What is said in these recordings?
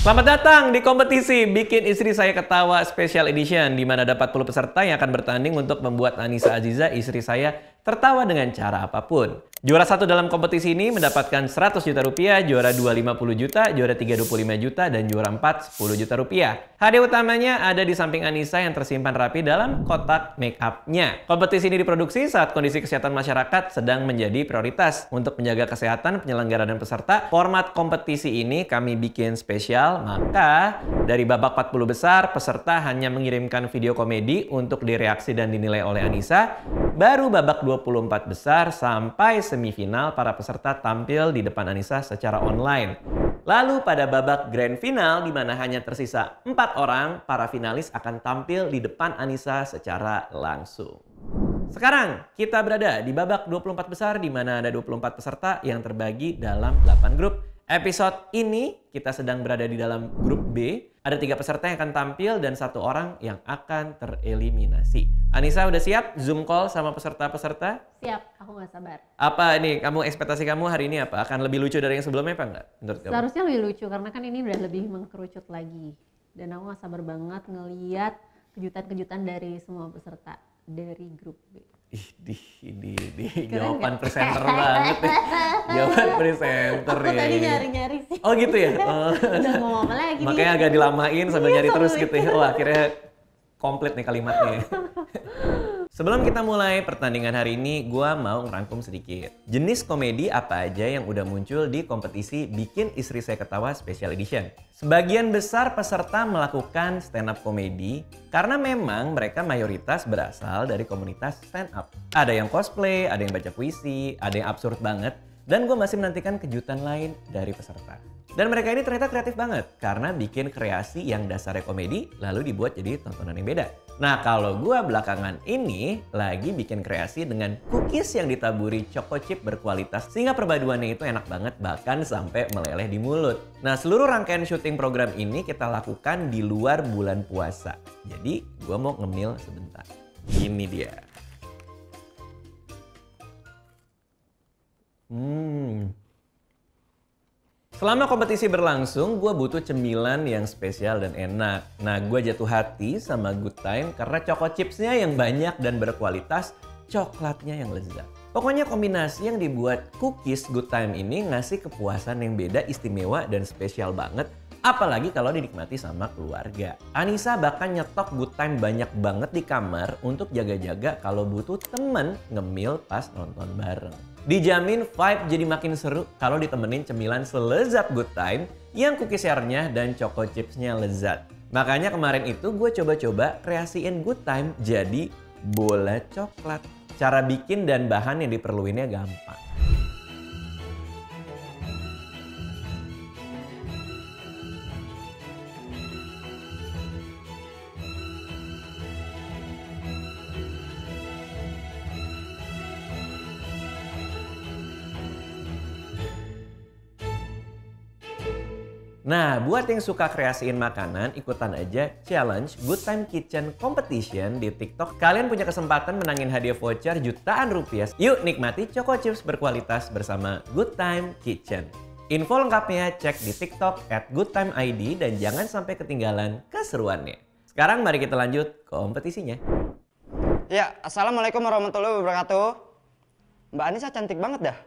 Selamat datang di kompetisi Bikin Istri Saya Ketawa Special Edition, di mana ada 40 peserta yang akan bertanding untuk membuat Anissa Aziza, istri saya, tertawa dengan cara apapun. Juara 1 dalam kompetisi ini mendapatkan 100 juta rupiah, juara 2 50 juta, juara 3 25 juta, dan juara 4 10 juta rupiah. Hadiah utamanya ada di samping Anissa yang tersimpan rapi dalam kotak make up-nya. Kompetisi ini diproduksi saat kondisi kesehatan masyarakat sedang menjadi prioritas. Untuk menjaga kesehatan penyelenggara dan peserta, format kompetisi ini kami bikin spesial, maka dari babak 40 besar, peserta hanya mengirimkan video komedi untuk direaksi dan dinilai oleh Anissa. Baru babak 24 besar sampai semifinal, para peserta tampil di depan Anissa secara online. Lalu pada babak grand final, di mana hanya tersisa 4 orang, para finalis akan tampil di depan Anissa secara langsung. Sekarang kita berada di babak 24 besar, di mana ada 24 peserta yang terbagi dalam 8 grup. Episode ini kita sedang berada di dalam grup B. Ada 3 peserta yang akan tampil dan 1 orang yang akan tereliminasi. Anissa udah siap Zoom call sama peserta-peserta? Siap, aku nggak sabar. Apa nih, ekspektasi kamu hari ini apa? Akan lebih lucu dari yang sebelumnya apa enggak? Menurut kamu? Seharusnya lebih lucu karena kan ini udah lebih mengkerucut lagi. Dan aku nggak sabar banget ngeliat kejutan-kejutan dari semua peserta dari grup B. Ini jawaban presenter banget ya. Jawaban presenter ya. Aku tadi nyari-nyari sih. Oh gitu ya? Udah mau apa lagi Makanya nih? agak dilamain sambil Iya, nyari terus sambil gitu ya. Oh akhirnya komplit nih kalimatnya. Sebelum kita mulai pertandingan hari ini, gua mau ngerangkum sedikit. Jenis komedi apa aja yang udah muncul di kompetisi Bikin Istri Saya Ketawa Special Edition. Sebagian besar peserta melakukan stand up komedi karena memang mereka mayoritas berasal dari komunitas stand up. Ada yang cosplay, ada yang baca puisi, ada yang absurd banget, dan gue masih menantikan kejutan lain dari peserta. Dan mereka ini ternyata kreatif banget karena bikin kreasi yang dasarnya komedi lalu dibuat jadi tontonan yang beda. Nah kalau gue belakangan ini lagi bikin kreasi dengan cookies yang ditaburi choco chip berkualitas sehingga perpaduannya itu enak banget bahkan sampai meleleh di mulut. Nah seluruh rangkaian syuting program ini kita lakukan di luar bulan puasa. Jadi gue mau ngemil sebentar. Ini dia. Selama kompetisi berlangsung, gue butuh cemilan yang spesial dan enak. Nah, gue jatuh hati sama Good Time karena choco chipsnya yang banyak dan berkualitas, coklatnya yang lezat. Pokoknya kombinasi yang dibuat cookies Good Time ini ngasih kepuasan yang beda, istimewa, dan spesial banget. Apalagi kalau dinikmati sama keluarga. Anissa bahkan nyetok Good Time banyak banget di kamar untuk jaga-jaga kalau butuh temen ngemil pas nonton bareng. Dijamin vibe jadi makin seru kalau ditemenin cemilan selezat Good Time yang cookies-nya dan choco chipsnya lezat. Makanya kemarin itu gue coba-coba kreasiin Good Time jadi bola coklat. Cara bikin dan bahan yang diperluinnya gampang. Nah, buat yang suka kreasiin makanan, ikutan aja challenge Good Time Kitchen Competition di TikTok. Kalian punya kesempatan menangin hadiah voucher jutaan rupiah. Yuk nikmati choco chips berkualitas bersama Good Time Kitchen. Info lengkapnya cek di TikTok @goodtimeid dan jangan sampai ketinggalan keseruannya. Sekarang mari kita lanjut kompetisinya. Ya, assalamualaikum warahmatullahi wabarakatuh. Mbak Anissa cantik banget dah.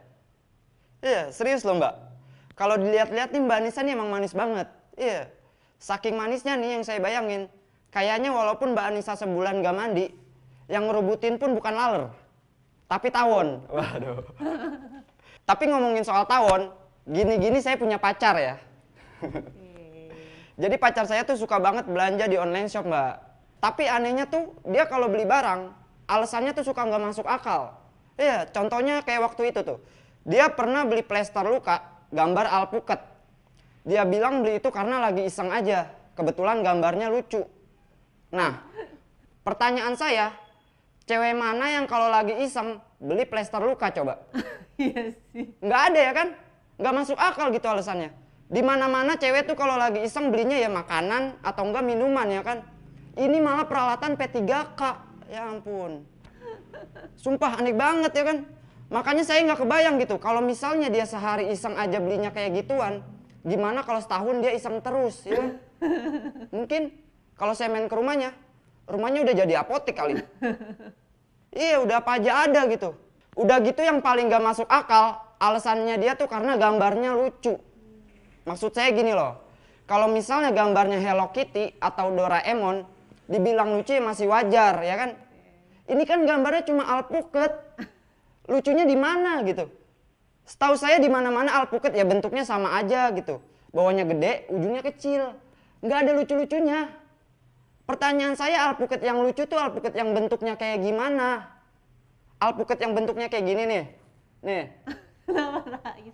Iya, serius loh Mbak. Kalau dilihat-lihat nih Mbak Anissa nih emang manis banget. Iya, saking manisnya nih yang saya bayangin. Kayaknya walaupun Mbak Anissa sebulan gak mandi, yang ngerubutin pun bukan laler, tapi tawon. Waduh. Tapi ngomongin soal tawon, gini-gini saya punya pacar ya. Jadi pacar saya tuh suka banget belanja di online shop Mbak. Tapi anehnya tuh dia kalau beli barang, alasannya tuh suka nggak masuk akal. Iya, contohnya kayak waktu itu tuh. Dia pernah beli plester luka, gambar alpukat. Dia bilang beli itu karena lagi iseng aja. Kebetulan gambarnya lucu. Nah, pertanyaan saya, cewek mana yang kalau lagi iseng beli plester luka coba? Iya sih. Nggak ada ya kan? Nggak masuk akal gitu alasannya. Di mana-mana cewek tuh kalau lagi iseng belinya ya makanan atau enggak minuman ya kan? Ini malah peralatan P3K. Ya ampun. Sumpah aneh banget ya kan? Makanya saya nggak kebayang gitu. Kalau misalnya dia sehari iseng aja belinya kayak gituan, Gimana kalau setahun dia iseng terus, ya kan? Mungkin kalau saya main ke rumahnya udah jadi apotek kali. Iya, udah apa aja ada gitu. Udah gitu yang paling gak masuk akal, alasannya dia tuh karena gambarnya lucu. Maksud saya gini loh, kalau misalnya gambarnya Hello Kitty atau Doraemon, dibilang lucu ya masih wajar, ya kan? Ini kan gambarnya cuma alpuket. Lucunya di mana gitu? Setahu saya di mana-mana alpuket ya bentuknya sama aja gitu. Bawahnya gede, ujungnya kecil. Nggak ada lucu-lucunya. Pertanyaan saya, alpuket yang lucu tuh alpuket yang bentuknya kayak gimana? Alpuket yang bentuknya kayak gini nih. Nih.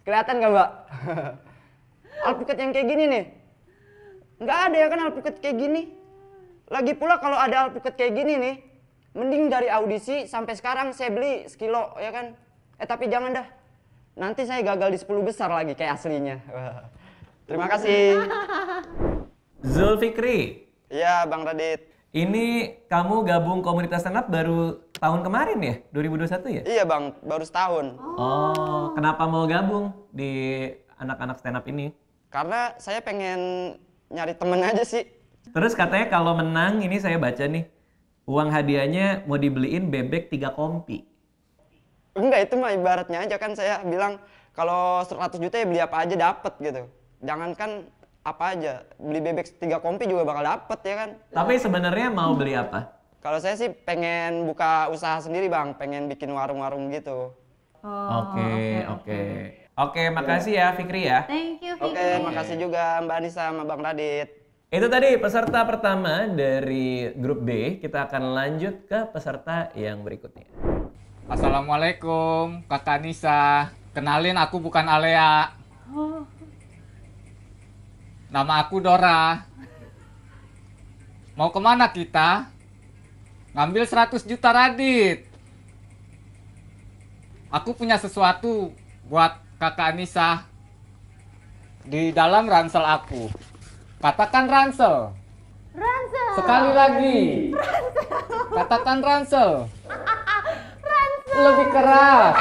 Kelihatan nggak, Mbak? Alpuket yang kayak gini nih. Nggak ada ya kan alpuket kayak gini. Lagi pula kalau ada alpuket kayak gini nih, mending dari audisi sampai sekarang saya beli sekilo, ya kan? Tapi jangan dah. Nanti saya gagal di 10 besar lagi kayak aslinya. Terima kasih. Zulfikri, Iya, Bang Radit. ini kamu gabung komunitas stand up baru tahun kemarin ya? 2021 ya? Iya, Bang, baru setahun. Oh, kenapa mau gabung di anak-anak stand up ini? Karena saya pengen nyari temen aja sih. Terus katanya kalau menang, ini saya baca nih, uang hadiahnya mau dibeliin bebek 3 kompi. Enggak, itu mah ibaratnya aja kan saya bilang kalau 100 juta ya beli apa aja dapet gitu. Jangankan apa aja, beli bebek 3 kompi juga bakal dapet ya kan. Tapi sebenarnya mau beli apa? Kalau saya sih pengen buka usaha sendiri, Bang, pengen bikin warung-warung gitu. Oke, makasih ya Fikri ya. Thank you, Fikri. Oke, makasih juga Mbak Anissa sama Bang Radit. Itu tadi peserta pertama dari grup B. Kita akan lanjut ke peserta yang berikutnya. Assalamualaikum, Kakak Nisa. Kenalin, aku bukan Alea. Nama aku Dora. Mau kemana kita? Ngambil 100 juta Radit. Aku punya sesuatu buat Kakak Nisa. Di dalam ransel aku. Katakan ransel. Ransel. Sekali lagi. Katakan ransel. Lebih keras.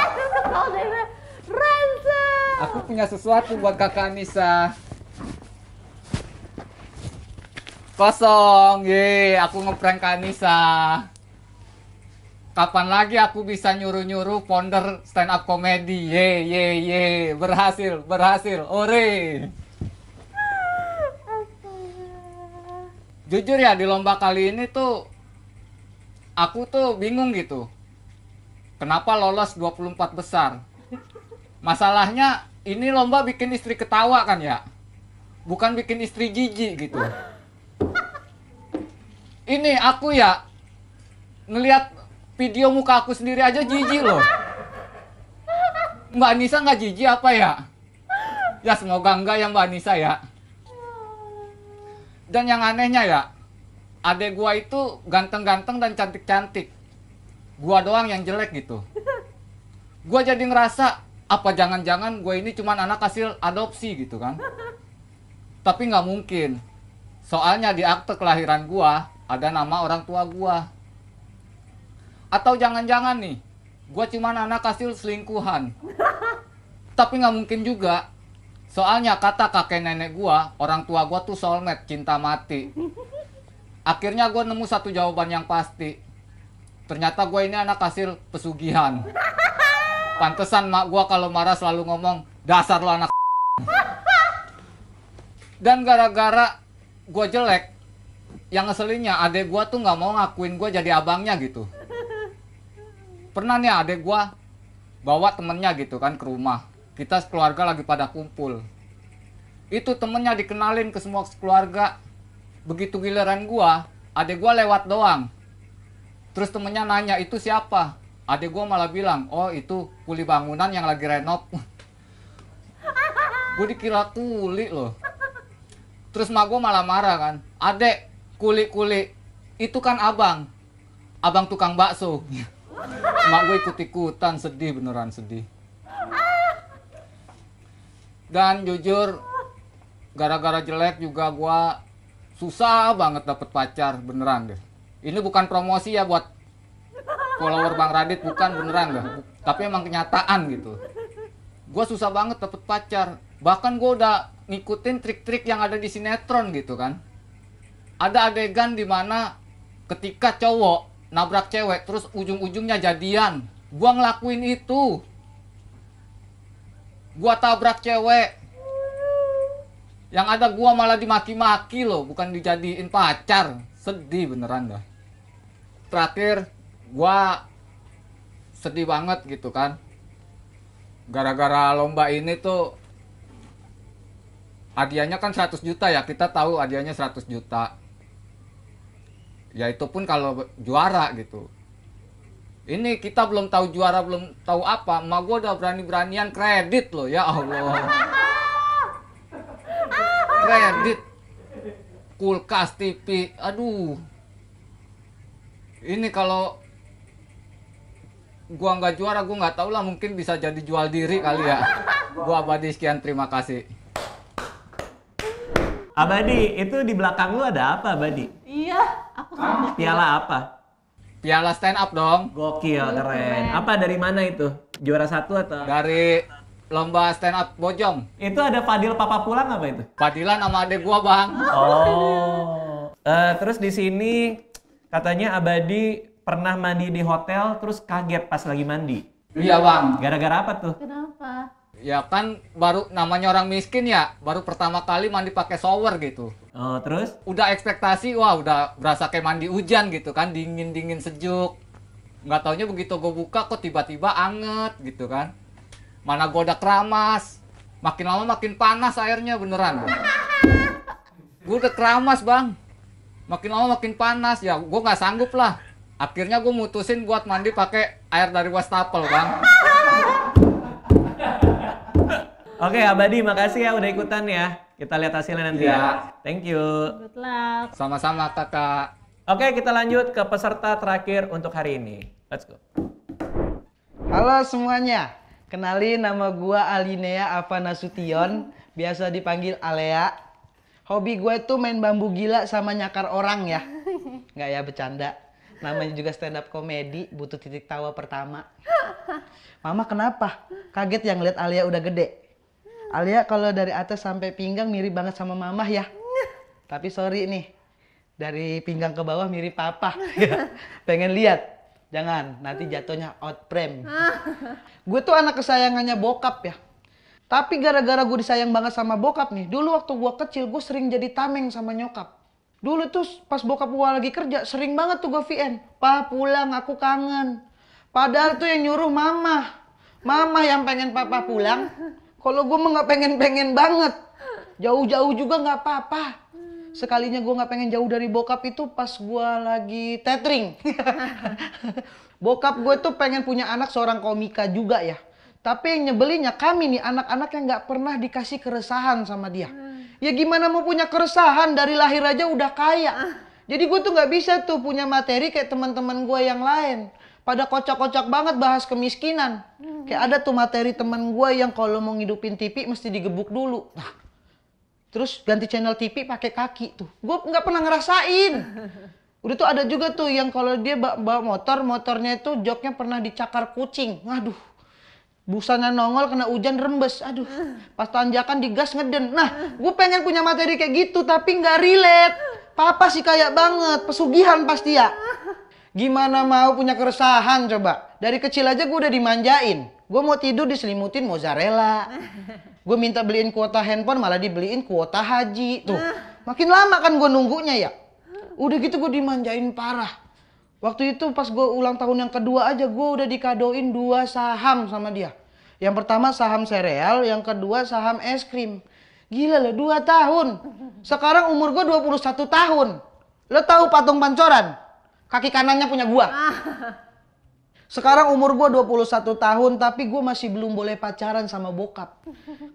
Ransel. Aku punya sesuatu buat Kakak Nisa. Kosong, ye, aku ngeprank Kak Nisa. Kapan lagi aku bisa nyuruh-nyuruh founder stand up comedy? Ye, berhasil, ore. Jujur ya, di lomba kali ini tuh aku tuh bingung gitu. Kenapa lolos 24 besar? Masalahnya ini lomba bikin istri ketawa kan ya? Bukan bikin istri jijik gitu. Ini aku ya ngelihat video muka aku sendiri aja jijik loh. Mbak Nisa nggak jijik apa ya? Ya semoga enggak ya Mbak Nisa ya. Dan yang anehnya ya, adek gua itu ganteng-ganteng dan cantik-cantik. Gua doang yang jelek gitu. Gua jadi ngerasa, apa jangan-jangan gua ini cuman anak hasil adopsi gitu kan. Tapi nggak mungkin. Soalnya di akte kelahiran gua, ada nama orang tua gua. Atau jangan-jangan nih, gua cuman anak hasil selingkuhan. Tapi nggak mungkin juga. Soalnya kata kakek nenek gua, orang tua gua tuh soulmate, cinta mati. Akhirnya gua nemu satu jawaban yang pasti. Ternyata gua ini anak hasil pesugihan. Pantesan mak gua kalau marah selalu ngomong, dasar lo anak. Dan gara-gara gua jelek, yang ngeselinnya adek gua tuh nggak mau ngakuin gua jadi abangnya gitu. Pernah nih adek gua bawa temennya gitu kan ke rumah. Kita sekeluarga lagi pada kumpul. Itu temennya dikenalin ke semua keluarga. Begitu giliran gua, adek gua lewat doang. Terus temennya nanya, itu siapa? Adek gua malah bilang, oh itu kuli bangunan yang lagi renov. Gua dikira kuli loh. Terus mak gua malah marah kan. Adek, kuli-kuli, itu kan abang. Abang tukang bakso. Mak gua ikut-ikutan, sedih, beneran sedih. Dan jujur, gara-gara jelek juga gua susah banget dapet pacar, beneran deh. Ini bukan promosi ya buat follower Bang Radit, bukan, beneran dah. Tapi emang kenyataan gitu. Gua susah banget dapet pacar. Bahkan gua udah ngikutin trik-trik yang ada di sinetron gitu kan. Ada adegan di mana ketika cowok nabrak cewek terus ujung-ujungnya jadian. Gua ngelakuin itu. Gua tabrak cewek. Yang ada gua malah dimaki-maki loh, bukan dijadiin pacar. Sedih beneran dah. Terakhir gua sedih banget gitu kan. Gara-gara lomba ini tuh hadiahnya kan 100 juta ya. Kita tahu hadiahnya 100 juta. Ya itu pun kalau juara gitu. Ini kita belum tahu juara, belum tahu apa. Emak gue udah berani-beranian kredit loh, ya Allah. Kredit. Kulkas, TV, aduh. Ini kalau gua nggak juara, gua nggak tahu lah, mungkin bisa jadi jual diri kali ya. Gua Abadi, sekian, terima kasih. Abadi, itu di belakang lu ada apa, Abadi? Iya, aku sama. Piala apa? Piala stand up dong. Gokil, keren. Apa dari mana itu? Juara 1 atau? Dari lomba stand up Bojong. Itu ada Fadil Papa Pulang apa itu? Fadilan sama adek gua, Bang. Oh. Terus di sini katanya Abadi pernah mandi di hotel terus kaget pas lagi mandi. Iya, Bang. Gara-gara apa tuh? Kenapa? Ya kan baru namanya orang miskin ya, baru pertama kali mandi pakai shower gitu. Oh, terus? Udah ekspektasi, wah udah berasa kayak mandi hujan gitu kan, dingin-dingin sejuk. Nggak taunya begitu gue buka kok tiba-tiba anget gitu kan. Mana gue udah keramas, makin lama makin panas airnya beneran. Gue udah keramas, Bang. Makin lama makin panas, ya gue nggak sanggup lah. Akhirnya gue mutusin buat mandi pakai air dari wastafel, Bang. Oke, Abadi, makasih ya udah ikutan ya. Kita lihat hasilnya nanti ya. Ya. Thank you. Good luck. Sama-sama, Kakak. Oke, kita lanjut ke peserta terakhir untuk hari ini. Let's go. Halo semuanya, kenalin nama gua Alinea Avanasution, biasa dipanggil Alea. Hobi gue tuh main bambu gila sama nyakar orang ya. Nggak ya, bercanda. Namanya juga stand up komedi, butuh titik tawa pertama. Mama kenapa? Kaget yang lihat Alia udah gede. Alia kalau dari atas sampai pinggang mirip banget sama Mama ya. Tapi sorry nih, dari pinggang ke bawah mirip Papa. Pengen lihat? Jangan, nanti jatuhnya out frame. Gue tuh anak kesayangannya bokap ya. Tapi gara-gara gue disayang banget sama bokap nih, dulu waktu gue kecil gue sering jadi tameng sama nyokap. Dulu tuh pas bokap gue lagi kerja, sering banget tuh gue VN. Pa pulang, aku kangen. Padahal tuh yang nyuruh mama. Mama yang pengen papa pulang. Kalau gue mah nggak pengen-pengen banget. Jauh-jauh juga nggak apa-apa. Sekalinya gue nggak pengen jauh dari bokap itu pas gue lagi tethering. Bokap gue tuh pengen punya anak seorang komika juga ya. Tapi yang nyebelinnya kami nih anak-anak yang nggak pernah dikasih keresahan sama dia. Ya gimana mau punya keresahan, dari lahir aja udah kaya. Jadi gue tuh nggak bisa tuh punya materi kayak teman-teman gue yang lain. Pada kocak-kocak banget bahas kemiskinan. Kayak ada tuh materi teman gue yang kalau mau ngidupin TV mesti digebuk dulu. Nah, terus ganti channel TV pakai kaki tuh. Gue nggak pernah ngerasain. Udah tuh ada juga tuh yang kalau dia bawa motor, motornya itu joknya pernah dicakar kucing. Aduh, busanya nongol kena hujan rembes. Aduh, pas tanjakan digas ngeden. Nah, gue pengen punya materi kayak gitu tapi nggak relate. Papa sih kayak banget, pesugihan pasti ya. Gimana mau punya keresahan coba? Dari kecil aja gue udah dimanjain. Gue mau tidur diselimutin mozzarella. Gue minta beliin kuota handphone malah dibeliin kuota haji. Tuh, makin lama kan gue nunggunya ya. Udah gitu gue dimanjain parah. Waktu itu pas gue ulang tahun yang kedua aja gue udah dikadoin 2 saham sama dia. Yang pertama saham sereal, yang kedua saham es krim. Gila loh, 2 tahun. Sekarang umur gue 21 tahun. Lo tahu patung pancoran? Kaki kanannya punya gua. Sekarang umur gua 21 tahun tapi gua masih belum boleh pacaran sama bokap.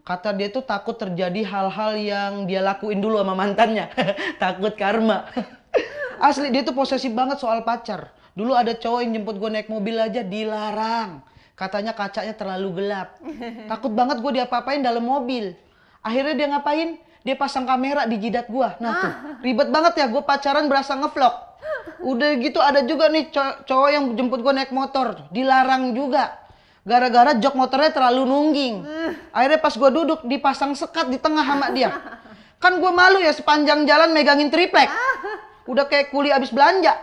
Kata dia tuh takut terjadi hal-hal yang dia lakuin dulu sama mantannya. Takut karma. Asli dia tuh posesif banget soal pacar. Dulu ada cowok yang jemput gua naik mobil aja dilarang. Katanya kacanya terlalu gelap. Takut banget gua diapa-apain dalam mobil. Akhirnya dia ngapain? Dia pasang kamera di jidat gua. Nah tuh, ribet banget ya gua pacaran berasa ngevlog. Udah gitu ada juga nih cowok yang jemput gue naik motor, dilarang juga. Gara-gara jok motornya terlalu nungging. Akhirnya pas gue duduk dipasang sekat di tengah sama dia. Kan gue malu ya sepanjang jalan megangin triplek. Udah kayak kuli abis belanja.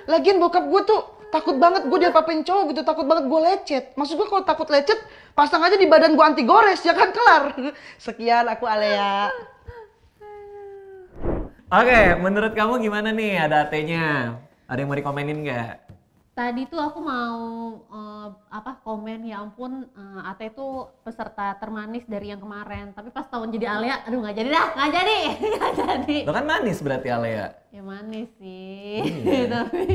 Lagian bokap gue tuh takut banget gue diapa-apain cowok gitu. Takut banget gue lecet. Maksud gue kalau takut lecet, pasang aja di badan gue anti gores ya kan kelar. Sekian aku Alea. Oke, menurut kamu gimana nih ada AT-nya? Ada yang mau dikomenin nggak? Tadi tuh aku mau komen, ya ampun, Ate tuh peserta termanis dari yang kemarin. Tapi pas tahun jadi Alea, aduh nggak jadi dah, nggak jadi, nggak jadi. Lo kan manis berarti Alea. Ya manis sih, Iya. tapi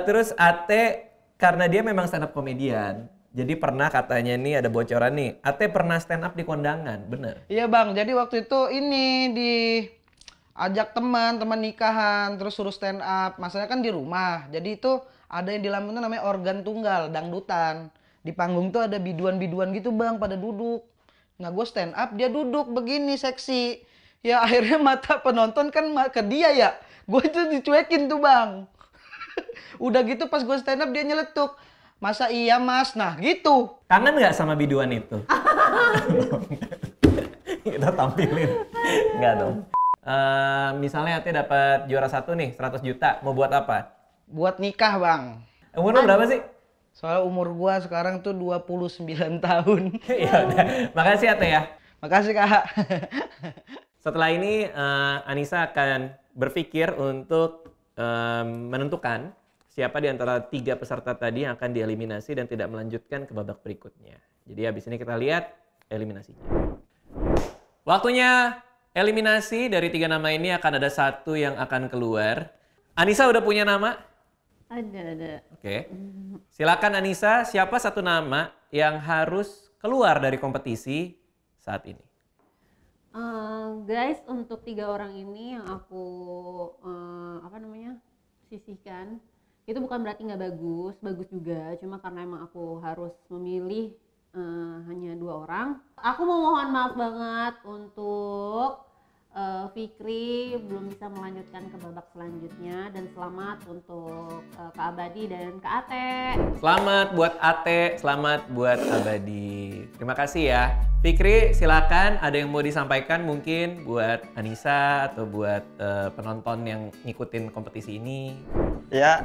Terus Ate karena dia memang stand up komedian. Jadi pernah katanya nih ada bocoran nih. Ate pernah stand up di kondangan, bener? Iya bang, jadi waktu itu ini diajak teman nikahan, terus suruh stand up. Masalahnya kan di rumah, jadi itu ada yang di Lampung tuh namanya organ tunggal, dangdutan. Di panggung tuh ada biduan-biduan gitu bang, pada duduk. Nah gue stand up, dia duduk begini seksi. Ya akhirnya mata penonton kan ke dia ya. Gue tuh dicuekin tuh bang. Udah gitu pas gue stand up dia nyeletuk. Masa iya mas? Nah gitu. Kangen nggak sama biduan itu? Kita tampilin. Nggak dong. Misalnya Ate dapat juara 1 nih, 100 juta. Mau buat apa? Buat nikah bang. Umur lo berapa sih? Soalnya umur gua sekarang tuh 29 tahun. Ya udah. Makasih Ate ya. Makasih kak. Setelah ini Anissa akan berpikir untuk menentukan siapa di antara 3 peserta tadi yang akan dieliminasi dan tidak melanjutkan ke babak berikutnya. Jadi habis ini kita lihat eliminasinya. Waktunya eliminasi. Dari 3 nama ini akan ada 1 yang akan keluar. Anissa udah punya nama? ada. Oke. Silakan Anissa, siapa 1 nama yang harus keluar dari kompetisi saat ini? Guys, untuk 3 orang ini yang aku sisihkan, itu bukan berarti nggak bagus, bagus juga. Cuma karena emang aku harus memilih hanya 2 orang. Aku mau mohon maaf banget untuk Fikri belum bisa melanjutkan ke babak selanjutnya, dan selamat untuk Kak Abadi dan Kak Ate. Selamat buat Ate, selamat buat Abadi. Terima kasih ya. Fikri, silakan ada yang mau disampaikan mungkin buat Anissa atau buat penonton yang ngikutin kompetisi ini. Ya,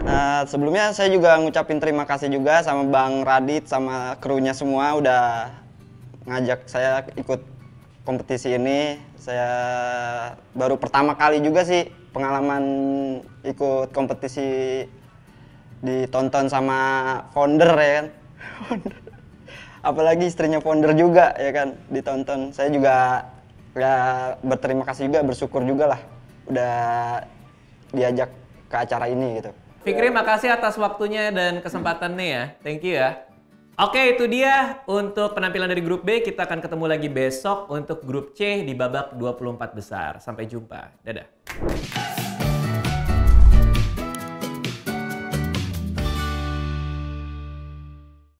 sebelumnya saya juga ngucapin terima kasih juga sama Bang Radit sama krunya semua udah ngajak saya ikut kompetisi ini. Saya baru pertama kali juga sih pengalaman ikut kompetisi ditonton sama founder ya kan. Apalagi istrinya founder juga ya kan ditonton. Saya juga ya berterima kasih juga, bersyukur juga lah udah diajak ke acara ini gitu. Fikri, makasih atas waktunya dan kesempatannya ya. Thank you ya. Oke, itu dia untuk penampilan dari grup B. Kita akan ketemu lagi besok untuk grup C di babak 24 besar. Sampai jumpa. Dadah.